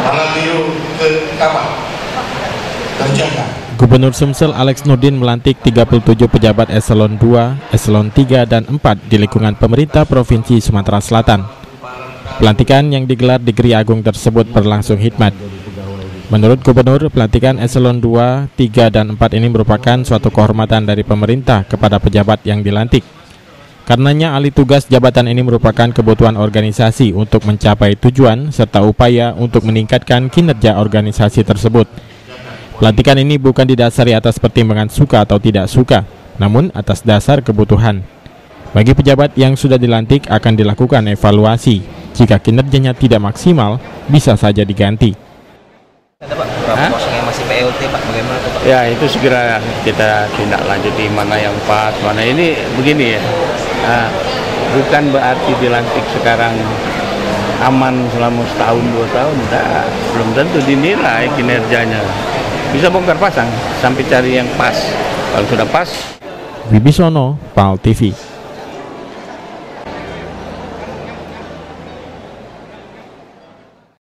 Malam biru ke kamar terjaga. Gubernur Sumsel Alex Nurdin melantik 37 pejabat eselon 2, eselon 3, dan 4 di lingkungan pemerintah Provinsi Sumatera Selatan. Pelantikan yang digelar di Geri Agung tersebut berlangsung hikmat. Menurut Gubernur, pelantikan eselon 2, 3, dan 4 ini merupakan suatu kehormatan dari pemerintah kepada pejabat yang dilantik. Karenanya alih tugas jabatan ini merupakan kebutuhan organisasi untuk mencapai tujuan serta upaya untuk meningkatkan kinerja organisasi tersebut. Pelantikan ini bukan didasari atas pertimbangan suka atau tidak suka, namun atas dasar kebutuhan. Bagi pejabat yang sudah dilantik akan dilakukan evaluasi. Jika kinerjanya tidak maksimal, bisa saja diganti. Ada Pak, beberapa posisi yang masih PLT Pak, bagaimana Pak? Ya itu segera kita tindak lanjuti mana yang pas, mana ini begini ya. Bukan berarti dilantik sekarang aman selama setahun 2 tahun, enggak. Belum tentu dinilai kinerjanya. Bisa bongkar pasang sampai cari yang pas. Kalau sudah pas. Wibisono, PAL TV.